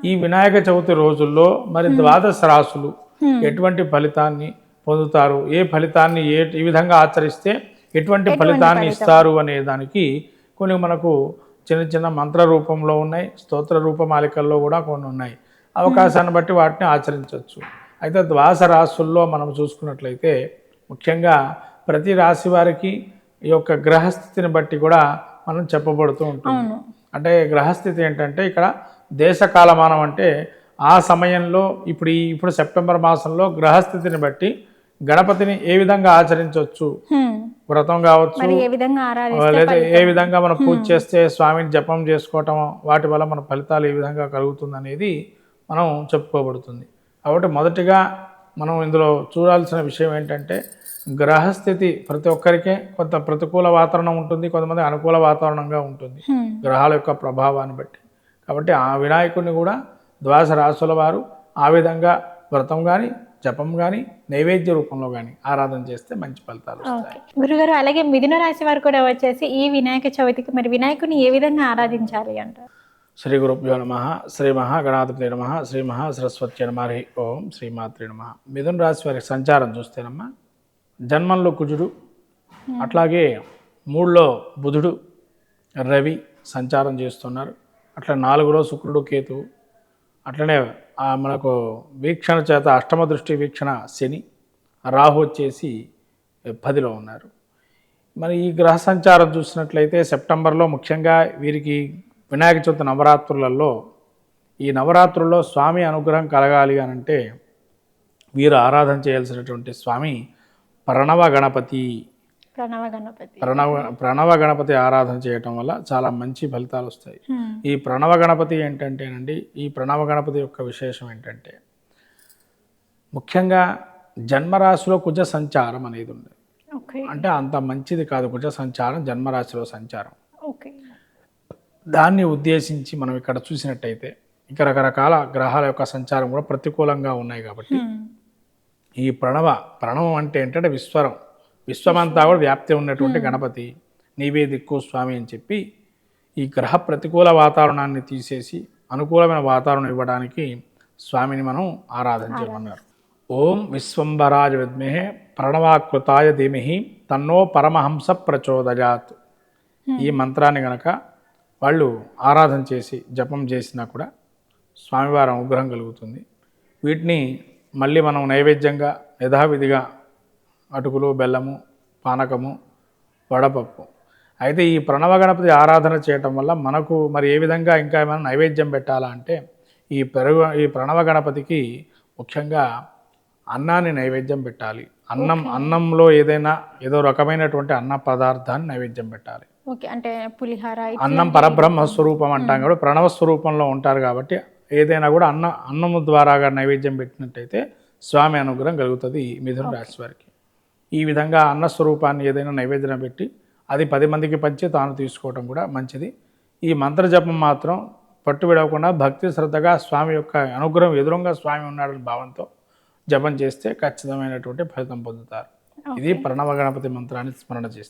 ఈ వినాయక చవితి రోజుల్లో మరి ద్వాదశ రాసులు ఎటువంటి ఫలితాన్ని పొందుతారు, ఏ ఫలితాన్ని ఏ విధంగా ఆచరిస్తే ఎటువంటి ఫలితాన్ని ఇస్తారు అనే దానికి కొన్ని మనకు చిన్న చిన్న మంత్ర రూపంలో ఉన్నాయి, స్తోత్ర రూపమాలికల్లో కూడా కొన్ని ఉన్నాయి. అవకాశాన్ని బట్టి వాటిని ఆచరించవచ్చు. అయితే ద్వాదశ రాశుల్లో మనం చూసుకున్నట్లయితే ముఖ్యంగా ప్రతి రాశి వారికి ఈ యొక్క గ్రహస్థితిని బట్టి కూడా మనం చెప్పబడుతూ ఉంటుంది. అంటే గ్రహస్థితి ఏంటంటే ఇక్కడ దేశకాలమానం అంటే ఆ సమయంలో ఇప్పుడు సెప్టెంబర్ మాసంలో గ్రహస్థితిని బట్టి గణపతిని ఏ విధంగా ఆచరించవచ్చు, వ్రతం కావచ్చు, లేదా ఏ విధంగా మనం పూజ చేస్తే స్వామిని జపం చేసుకోవటం, వాటి వల్ల మన ఫలితాలు ఏ విధంగా కలుగుతుంది అనేది మనం చెప్పుకోబడుతుంది. కాబట్టి మొదటిగా మనం ఇందులో చూడాల్సిన విషయం ఏంటంటే గ్రహస్థితి ప్రతి ఒక్కరికే కొంత ప్రతికూల వాతావరణం ఉంటుంది, కొంతమంది అనుకూల వాతావరణంగా ఉంటుంది గ్రహాల యొక్క ప్రభావాన్ని బట్టి. కాబట్టి ఆ వినాయకుడిని కూడా ద్వాదశ రాశుల వారు ఆ విధంగా వ్రతం కానీ జపం కానీ నైవేద్య రూపంలో కానీ ఆరాధన చేస్తే మంచి ఫలితాలు వస్తాయి. గురుగారు, అలాగే మిథున రాశి వారు కూడా వచ్చేసి ఈ వినాయక చవితికి మరి వినాయకుని ఏ విధంగా ఆరాధించాలి అంటారు? శ్రీ గురుభ్యో నమః. శ్రీ మహాగణాధిపతి నమః. శ్రీ మహాసరస్వతి నమః. ఓం శ్రీమాత్రే నమః. మిథున రాశి వారికి సంచారం చూస్తేనమ్మా, జన్మంలో కుజుడు, అట్లాగే 3లో బుధుడు రవి సంచారం చేస్తున్నారు. అట్లా 4లో శుక్రుడు కేతువు, అట్లనే మనకు వీక్షణ చేత అష్టమ దృష్టి వీక్షణ శని, రాహు వచ్చేసి 10లో ఉన్నారు. మరి ఈ గ్రహ సంచారం చూసినట్లయితే సెప్టెంబర్లో ముఖ్యంగా వీరికి వినాయక చవితి నవరాత్రులలో ఈ నవరాత్రుల్లో స్వామి అనుగ్రహం కలగాలి అని అంటే వీరు ఆరాధన చేయాల్సినటువంటి స్వామి ప్రణవ గణపతి. ప్రణవ గణపతి ఆరాధన చేయటం వల్ల చాలా మంచి ఫలితాలు వస్తాయి. ఈ ప్రణవ గణపతి ఏంటంటేనండి, ఈ ప్రణవ గణపతి యొక్క విశేషం ఏంటంటే ముఖ్యంగా జన్మరాశిలో కుజ సంచారం అనేది ఉంది. అంటే అంత మంచిది కాదు కుజ సంచారం, జన్మరాశిలో సంచారం. దాన్ని ఉద్దేశించి మనం ఇక్కడ చూసినట్టయితే ఇక రకరకాల గ్రహాల యొక్క సంచారం కూడా ప్రతికూలంగా ఉన్నాయి. కాబట్టి ఈ ప్రణవం అంటే ఏంటంటే విశ్వమంతా కూడా వ్యాప్తి ఉన్నటువంటి గణపతి, నీవే దిక్కు స్వామి అని చెప్పి ఈ గ్రహ ప్రతికూల వాతావరణాన్ని తీసేసి అనుకూలమైన వాతావరణం ఇవ్వడానికి స్వామిని మనం ఆరాధన చేయమన్నారు. ఓం విశ్వంభరాజ విద్మహే ప్రణవాకృతాయ ధీమహి తన్నో పరమహంస ప్రచోదయాత్. ఈ మంత్రాన్ని గనక వాళ్ళు ఆరాధన చేసి జపం చేసినా కూడా స్వామివారి అనుగ్రహం కలుగుతుంది. వీటిని మళ్ళీ మనం నైవేద్యంగా యథావిధిగా అటుకులు, బెల్లము, పానకము, వడపప్పు. అయితే ఈ ప్రణవ గణపతి ఆరాధన చేయటం వల్ల మనకు మరి ఏ విధంగా ఇంకా ఏమైనా నైవేద్యం పెట్టాలా అంటే ఈ ప్రణవ గణపతికి ముఖ్యంగా అన్నాన్ని నైవేద్యం పెట్టాలి. అన్నంలో ఏదో రకమైనటువంటి అన్న పదార్థాన్ని నైవేద్యం పెట్టాలి. అంటే పులిహార, అన్నం పరబ్రహ్మ స్వరూపం అంటాం కాబట్టి ప్రణవ స్వరూపంలో ఉంటారు. కాబట్టి ఏదైనా కూడా అన్నము ద్వారాగా నైవేద్యం పెట్టినట్టయితే స్వామి అనుగ్రహం కలుగుతుంది మిథున రాశి వారికి. ఈ విధంగా అన్నస్వరూపాన్ని ఏదైనా నైవేద్యం పెట్టి అది 10 మందికి పంచి తాను తీసుకోవడం కూడా మంచిది. ఈ మంత్రజపం మాత్రం పట్టు విడవకుండా భక్తి శ్రద్ధగా స్వామి యొక్క అనుగ్రహం ఎదురుగా స్వామి ఉన్నాడని భావంతో జపం చేస్తే ఖచ్చితమైనటువంటి ఫలితం పొందుతారు. ఇది ప్రణవ గణపతి మంత్రాన్ని స్మరణ చేస్తే.